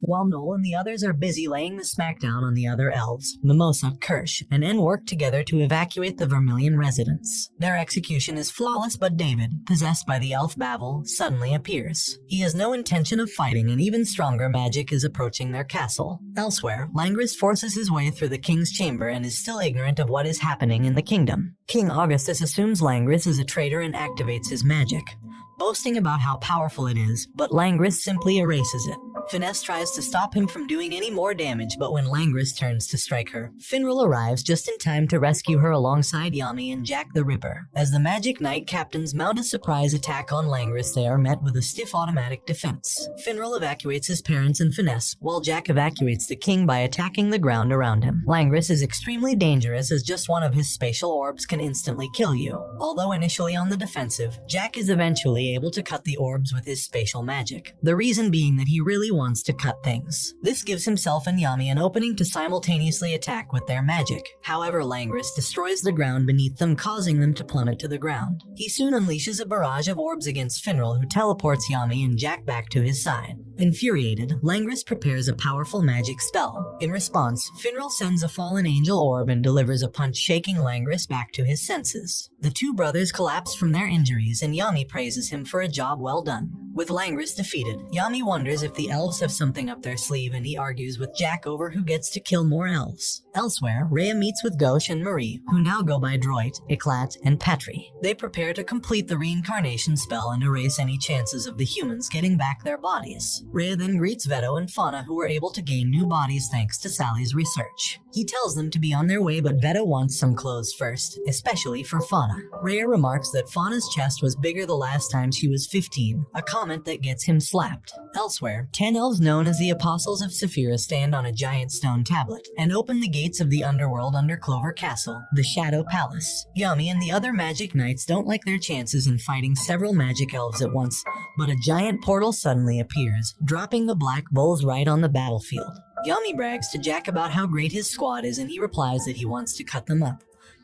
While Noel and the others are busy laying the smackdown on the other elves, Mimosa, Kirsch, and En work together to evacuate the Vermilion residence. Their execution is flawless, but David, possessed by the elf Babel, suddenly appears. He has no intention of fighting, and even stronger magic is approaching their castle. Elsewhere, Langris forces his way through the king's chamber and is still ignorant of what is happening in the kingdom. King Augustus assumes Langris is a traitor and activates his magic, boasting about how powerful it is, but Langris simply erases it. Finesse tries to stop him from doing any more damage, but when Langris turns to strike her, Finral arrives just in time to rescue her alongside Yami and Jack the Ripper. As the Magic Knight captains mount a surprise attack on Langris, they are met with a stiff automatic defense. Finral evacuates his parents and Finesse, while Jack evacuates the king by attacking the ground around him. Langris is extremely dangerous as just one of his spatial orbs can instantly kill you. Although initially on the defensive, Jack is eventually able to cut the orbs with his spatial magic. The reason being that he really wants to cut things. This gives himself and Yami an opening to simultaneously attack with their magic. However, Langris destroys the ground beneath them, causing them to plummet to the ground. He soon unleashes a barrage of orbs against Finral, who teleports Yami and Jack back to his side. Infuriated, Langris prepares a powerful magic spell. In response, Finral sends a fallen angel orb and delivers a punch, shaking Langris back to his senses. The two brothers collapse from their injuries, and Yami praises him for a job well done. With Langris defeated, Yami wonders if the elves have something up their sleeve, and he argues with Jack over who gets to kill more elves. Elsewhere, Rhea meets with Gauche and Marie, who now go by Droit, Eclat, and Patry. They prepare to complete the reincarnation spell and erase any chances of the humans getting back their bodies. Rhea then greets Veto and Fauna, who were able to gain new bodies thanks to Sally's research. He tells them to be on their way, but Veto wants some clothes first, especially for Fauna. Rhea remarks that Fauna's chest was bigger the last time she was 15, a comment that gets him slapped. Elsewhere, 10 elves known as the Apostles of Saphira stand on a giant stone tablet and open the gates of the underworld under Clover Castle, the Shadow Palace. Yami and the other magic knights don't like their chances in fighting several magic elves at once, but a giant portal suddenly appears, dropping the Black Bulls right on the battlefield. Yami brags to Jack about how great his squad is, and he replies that he wants to cut them up.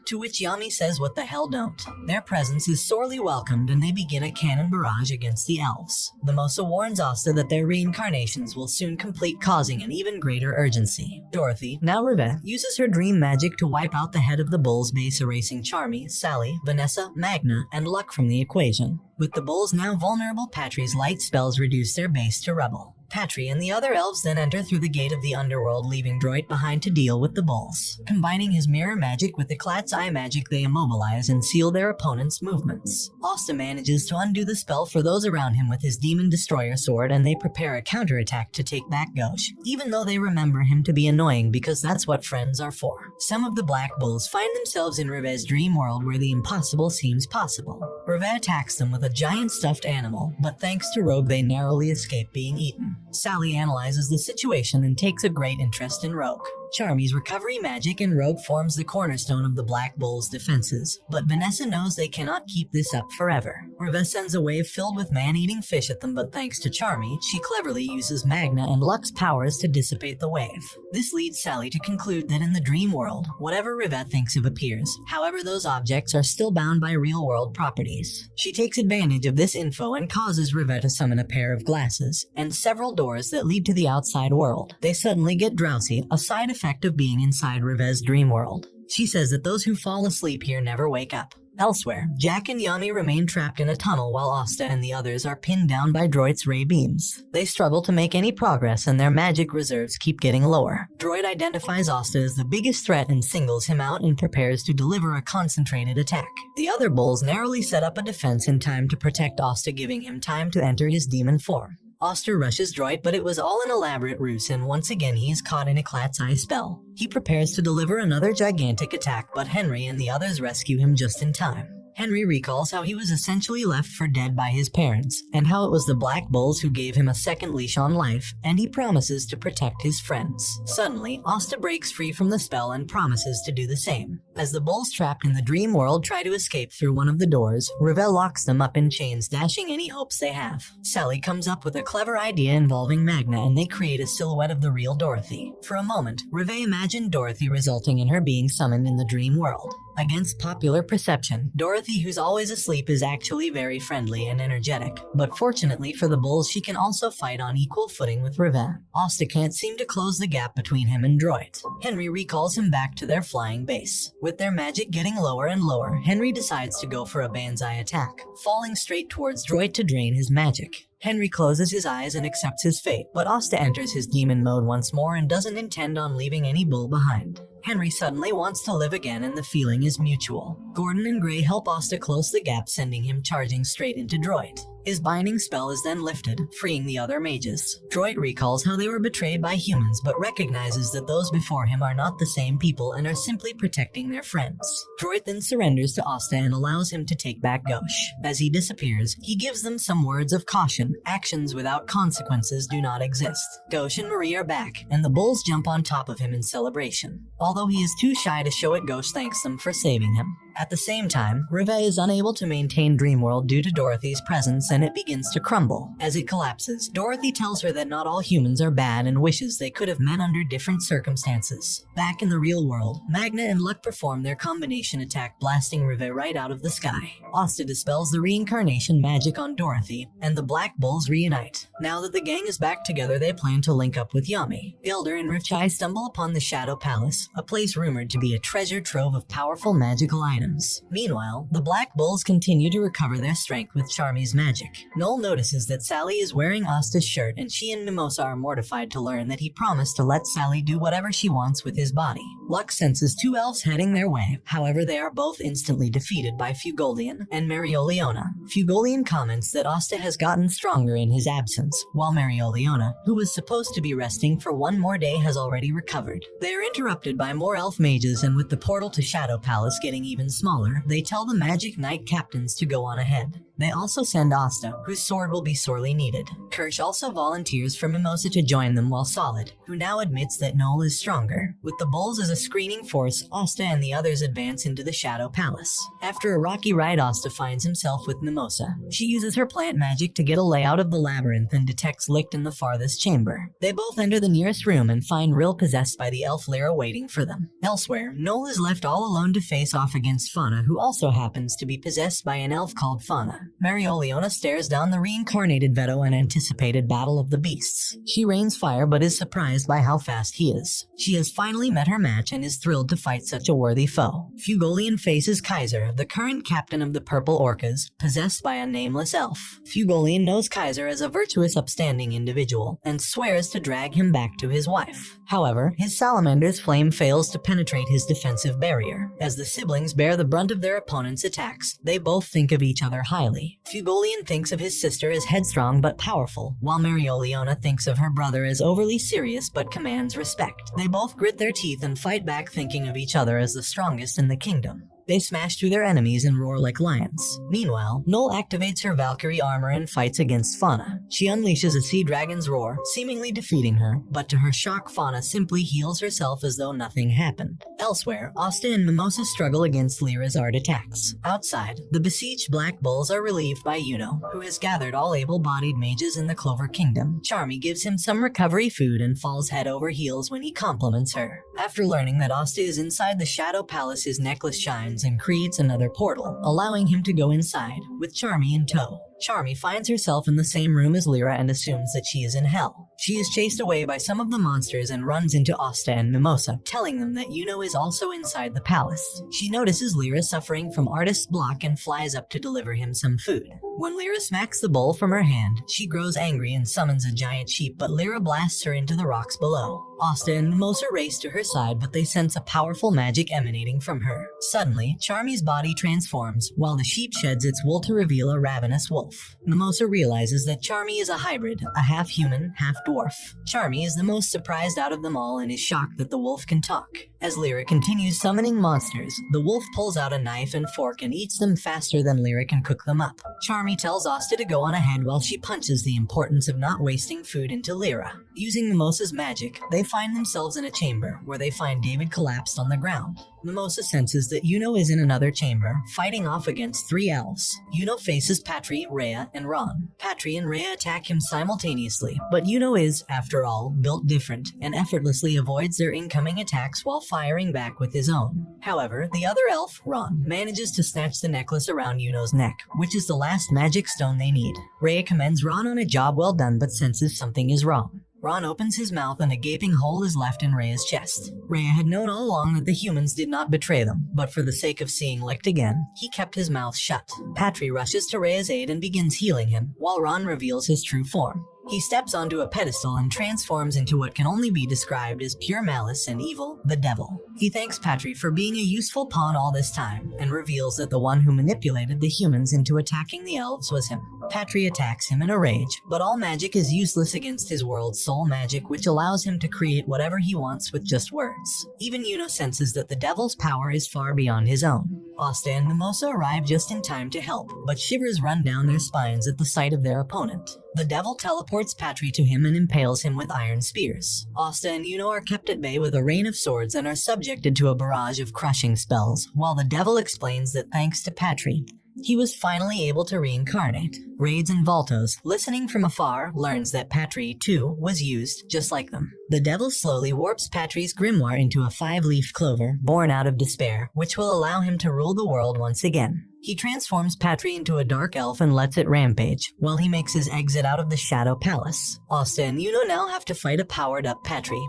To which Yami says, what the hell don't. Their presence is sorely welcomed, and they begin a cannon barrage against the elves. Mimosa warns Asta that their reincarnations will soon complete, causing an even greater urgency. Dorothy, now Rivette, uses her dream magic to wipe out the head of the Bulls base, erasing Charmy, Sally, Vanessa, Magna, and Luck from the equation. With the Bulls now vulnerable, Patry's light spells reduce their base to rubble. Patry and the other elves then enter through the gate of the underworld, leaving Droit behind to deal with the Bulls. Combining his mirror magic with Eclat's eye magic, they immobilize and seal their opponent's movements. Asta manages to undo the spell for those around him with his Demon Destroyer sword, and they prepare a counterattack to take back Gauche, even though they remember him to be annoying because that's what friends are for. Some of the Black Bulls find themselves in Reve's dream world where the impossible seems possible. Reve attacks them with a giant stuffed animal, but thanks to Rogue they narrowly escape being eaten. Sally analyzes the situation and takes a great interest in Rogue. Charmy's recovery magic and Rogue forms the cornerstone of the Black Bulls' defenses, but Vanessa knows they cannot keep this up forever. Reve sends a wave filled with man-eating fish at them, but thanks to Charmy, she cleverly uses Magna and Luck's powers to dissipate the wave. This leads Sally to conclude that in the dream world, whatever Reve thinks of appears. However, those objects are still bound by real-world properties. She takes advantage of this info and causes Reve to summon a pair of glasses and several doors that lead to the outside world. They suddenly get drowsy, a side effect of being inside Reve's dream world. She says that those who fall asleep here never wake up. Elsewhere, Jack and Yami remain trapped in a tunnel while Asta and the others are pinned down by Droit's ray beams. They struggle to make any progress and their magic reserves keep getting lower. Droit identifies Asta as the biggest threat and singles him out and prepares to deliver a concentrated attack. The other bulls narrowly set up a defense in time to protect Asta, giving him time to enter his demon form. Asta rushes Droit, but it was all an elaborate ruse, and once again he is caught in Eclat's eye spell. He prepares to deliver another gigantic attack, but Henry and the others rescue him just in time. Henry recalls how he was essentially left for dead by his parents, and how it was the Black Bulls who gave him a second leash on life, and he promises to protect his friends. Suddenly, Asta breaks free from the spell and promises to do the same. As the bulls trapped in the dream world try to escape through one of the doors, Reve locks them up in chains, dashing any hopes they have. Sally comes up with a clever idea involving Magna, and they create a silhouette of the real Dorothy. For a moment, Reve imagined Dorothy, resulting in her being summoned in the dream world. Against popular perception, Dorothy, who's always asleep, is actually very friendly and energetic. But fortunately for the bulls, she can also fight on equal footing with Rivet. Asta can't seem to close the gap between him and Droid. Henry recalls him back to their flying base. With their magic getting lower and lower, Henry decides to go for a banzai attack, falling straight towards Droid to drain his magic. Henry closes his eyes and accepts his fate, but Asta enters his demon mode once more and doesn't intend on leaving any bull behind. Henry suddenly wants to live again and the feeling is mutual. Gordon and Gray help Asta close the gap, sending him charging straight into Droid. His binding spell is then lifted, freeing the other mages. Droid recalls how they were betrayed by humans, but recognizes that those before him are not the same people and are simply protecting their friends. Droid then surrenders to Asta and allows him to take back Gauche. As he disappears, he gives them some words of caution. Actions without consequences do not exist. Gauche and Marie are back, and the bulls jump on top of him in celebration. Although he is too shy to show it, Gauche thanks them for saving him. At the same time, Rivet is unable to maintain Dreamworld due to Dorothy's presence, and it begins to crumble. As it collapses, Dorothy tells her that not all humans are bad and wishes they could have met under different circumstances. Back in the real world, Magna and Luck perform their combination attack, blasting Rivet right out of the sky. Asta dispels the reincarnation magic on Dorothy, and the Black Bulls reunite. Now that the gang is back together, they plan to link up with Yami. Gilder and Rifchai stumble upon the Shadow Palace, a place rumored to be a treasure trove of powerful magical items. Meanwhile, the Black Bulls continue to recover their strength with Charmy's magic. Noel notices that Sally is wearing Asta's shirt, and she and Mimosa are mortified to learn that he promised to let Sally do whatever she wants with his body. Luck senses two elves heading their way, however they are both instantly defeated by Fugolian and Marioliona. Fugolian comments that Asta has gotten stronger in his absence, while Marioliona, who was supposed to be resting for one more day, has already recovered. They are interrupted by more elf mages, and with the portal to Shadow Palace getting even smaller, they tell the Magic Knight captains to go on ahead. They also send Asta, whose sword will be sorely needed. Kirsch also volunteers for Mimosa to join them, while Solid, who now admits that Noel is stronger. With the bulls as a screening force, Asta and the others advance into the Shadow Palace. After a rocky ride, Asta finds himself with Mimosa. She uses her plant magic to get a layout of the labyrinth and detects Licht in the farthest chamber. They both enter the nearest room and find Rill possessed by the elf Lyra waiting for them. Elsewhere, Noel is left all alone to face off against Fauna, who also happens to be possessed by an elf called Fauna. Marioliona stares down the reincarnated Veto in anticipated battle of the beasts. She rains fire but is surprised by how fast he is. She has finally met her match and is thrilled to fight such a worthy foe. Fugolian faces Kaiser, the current captain of the Purple Orcas, possessed by a nameless elf. Fugolian knows Kaiser as a virtuous, upstanding individual and swears to drag him back to his wife. However, his salamander's flame fails to penetrate his defensive barrier. As the siblings bear the brunt of their opponent's attacks, they both think of each other highly. Fugolian thinks of his sister as headstrong but powerful, while Marioliona thinks of her brother as overly serious but commands respect. They both grit their teeth and fight back, thinking of each other as the strongest in the kingdom. They smash through their enemies and roar like lions. Meanwhile, Noel activates her Valkyrie armor and fights against Fauna. She unleashes a sea dragon's roar, seemingly defeating her, but to her shock, Fauna simply heals herself as though nothing happened. Elsewhere, Asta and Mimosa struggle against Lyra's art attacks. Outside, the besieged Black Bulls are relieved by Yuno, who has gathered all able-bodied mages in the Clover Kingdom. Charmy gives him some recovery food and falls head over heels when he compliments her. After learning that Asta is inside the Shadow Palace, his necklace shines and creates another portal, allowing him to go inside, with Charmy in tow. Charmy finds herself in the same room as Lyra and assumes that she is in hell. She is chased away by some of the monsters and runs into Asta and Mimosa, telling them that Yuno is also inside the palace. She notices Lyra suffering from artist's block and flies up to deliver him some food. When Lyra smacks the bowl from her hand, she grows angry and summons a giant sheep, but Lyra blasts her into the rocks below. Asta and Mimosa race to her side, but they sense a powerful magic emanating from her. Suddenly, Charmy's body transforms, while the sheep sheds its wool to reveal a ravenous wolf. Mimosa realizes that Charmy is a hybrid, a half-human, half-dwarf. Charmy is the most surprised out of them all and is shocked that the wolf can talk. As Lyra continues summoning monsters, the wolf pulls out a knife and fork and eats them faster than Lyra can cook them up. Charmy tells Asta to go on ahead while she punches the importance of not wasting food into Lyra. Using Mimosa's magic, they find themselves in a chamber where they find David collapsed on the ground. Mimosa senses that Yuno is in another chamber, fighting off against 3 elves. Yuno faces Patry, Rhea, and Ron. Patry and Rhea attack him simultaneously, but Yuno is, after all, built different, and effortlessly avoids their incoming attacks while firing back with his own. However, the other elf, Ron, manages to snatch the necklace around Yuno's neck, which is the last magic stone they need. Rhea commends Ron on a job well done but senses something is wrong. Ron opens his mouth and a gaping hole is left in Rhea's chest. Rhea had known all along that the humans did not betray them, but for the sake of seeing Licht again, he kept his mouth shut. Patry rushes to Rhea's aid and begins healing him, while Ron reveals his true form. He steps onto a pedestal and transforms into what can only be described as pure malice and evil, the devil. He thanks Patry for being a useful pawn all this time, and reveals that the one who manipulated the humans into attacking the elves was him. Patry attacks him in a rage, but all magic is useless against his world's soul magic, which allows him to create whatever he wants with just words. Even Yuno senses that the devil's power is far beyond his own. Asta and Mimosa arrive just in time to help, but shivers run down their spines at the sight of their opponent. The devil teleports Patry to him and impales him with iron spears. Asta and Yuno are kept at bay with a rain of swords and are subjected to a barrage of crushing spells, while the devil explains that thanks to Patry, he was finally able to reincarnate. Raids and Voltos, listening from afar, learns that Patry, too, was used just like them. The devil slowly warps Patry's grimoire into a 5-leaf clover, born out of despair, which will allow him to rule the world once again. He transforms Patry into a dark elf and lets it rampage, while he makes his exit out of the Shadow Palace. Asta and Yuno now have to fight a powered-up Patry,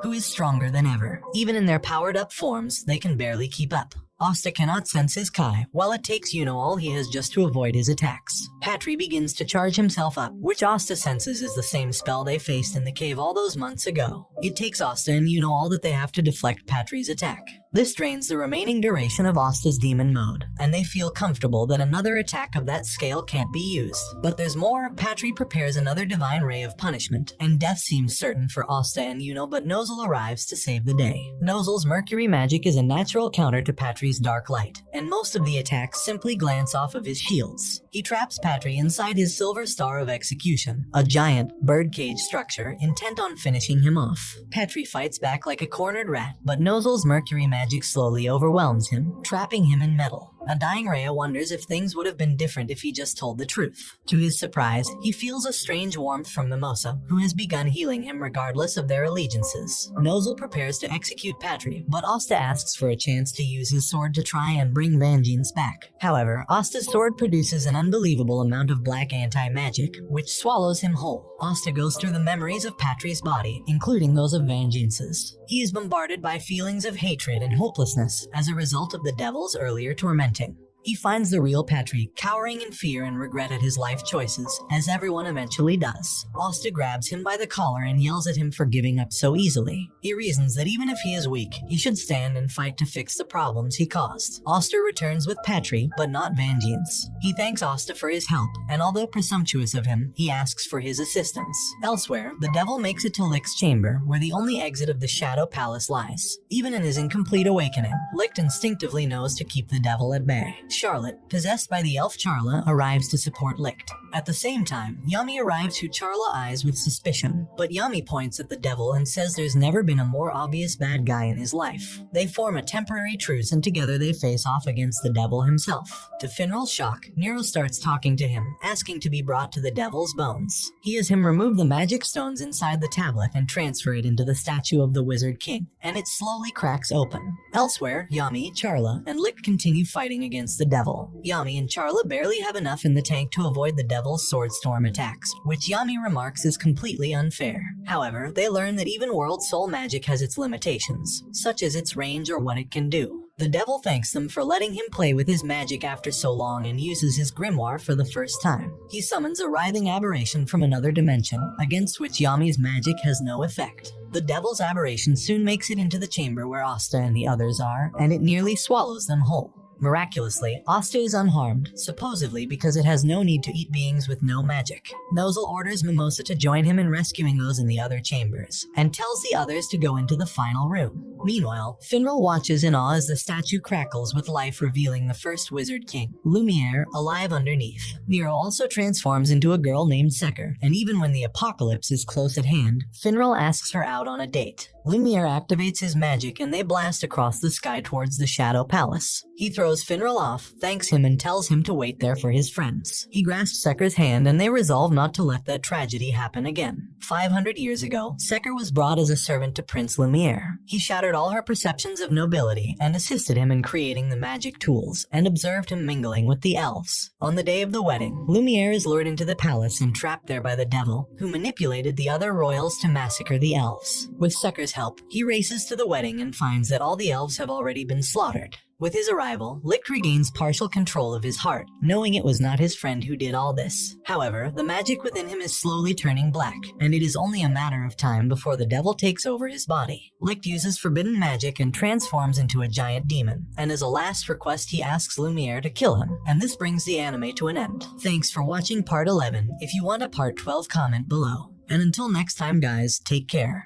who is stronger than ever. Even in their powered-up forms, they can barely keep up. Asta cannot sense his Kai, while it takes Yuno all he has just to avoid his attacks. Patry begins to charge himself up, which Asta senses is the same spell they faced in the cave all those months ago. It takes Asta and Yuno all that they have to deflect Patry's attack. This drains the remaining duration of Asta's demon mode, and they feel comfortable that another attack of that scale can't be used. But there's more. Patry prepares another divine ray of punishment, and death seems certain for Asta and Yuno, but Nozel arrives to save the day. Nozel's mercury magic is a natural counter to Patry's dark light, and most of the attacks simply glance off of his shields. He traps Patry inside his silver star of execution, a giant birdcage structure intent on finishing him off. Patry fights back like a cornered rat, but Nozel's mercury magic slowly overwhelms him, trapping him in metal. A dying Rhea wonders if things would have been different if he just told the truth. To his surprise, he feels a strange warmth from Mimosa, who has begun healing him regardless of their allegiances. Nozel prepares to execute Patry, but Asta asks for a chance to use his sword to try and bring vengeance back. However, Asta's sword produces an unbelievable amount of black anti-magic, which swallows him whole. Asta goes through the memories of Patry's body, including those of vengeances. He is bombarded by feelings of hatred and hopelessness as a result of the devil's earlier tormenting. He finds the real Patry cowering in fear and regret at his life choices, as everyone eventually does. Asta grabs him by the collar and yells at him for giving up so easily. He reasons that even if he is weak, he should stand and fight to fix the problems he caused. Asta returns with Patry, but not vengeance. He thanks Asta for his help, and although presumptuous of him, he asks for his assistance. Elsewhere, the devil makes it to Licht's chamber, where the only exit of the Shadow Palace lies. Even in his incomplete awakening, Licht instinctively knows to keep the devil at bay. Charlotte, possessed by the elf Charla, arrives to support Licht. At the same time, Yami arrives, who Charla eyes with suspicion, but Yami points at the devil and says there's never been a more obvious bad guy in his life. They form a temporary truce and together they face off against the devil himself. To Finral's shock, Nero starts talking to him, asking to be brought to the devil's bones. He has him remove the magic stones inside the tablet and transfer it into the statue of the Wizard King, and it slowly cracks open. Elsewhere, Yami, Charla, and Licht continue fighting against the devil. Yami and Charla barely have enough in the tank to avoid the devil's sword storm attacks, which Yami remarks is completely unfair. However, they learn that even world soul magic has its limitations, such as its range or what it can do. The devil thanks them for letting him play with his magic after so long and uses his grimoire for the first time. He summons a writhing aberration from another dimension, against which Yami's magic has no effect. The devil's aberration soon makes it into the chamber where Asta and the others are, and it nearly swallows them whole. Miraculously, Asta is unharmed, supposedly because it has no need to eat beings with no magic. Nozel orders Mimosa to join him in rescuing those in the other chambers, and tells the others to go into the final room. Meanwhile, Finral watches in awe as the statue crackles with life, revealing the first Wizard King, Lumiere, alive underneath. Nero also transforms into a girl named Secker, and even when the apocalypse is close at hand, Finral asks her out on a date. Lumiere activates his magic and they blast across the sky towards the Shadow Palace. He throws Finral off, thanks him, and tells him to wait there for his friends. He grasps Secker's hand and they resolve not to let that tragedy happen again. 500 years ago, Secker was brought as a servant to Prince Lumiere. He shattered all her perceptions of nobility and assisted him in creating the magic tools and observed him mingling with the elves. On the day of the wedding, Lumiere is lured into the palace and trapped there by the devil, who manipulated the other royals to massacre the elves. With Secker's help, he races to the wedding and finds that all the elves have already been slaughtered. With his arrival, Licht regains partial control of his heart, knowing it was not his friend who did all this. However, the magic within him is slowly turning black, and it is only a matter of time before the devil takes over his body. Licht uses forbidden magic and transforms into a giant demon, and as a last request he asks Lumiere to kill him, and this brings the anime to an end. Thanks for watching part 11. If you want a part 12, comment below. And until next time guys, take care.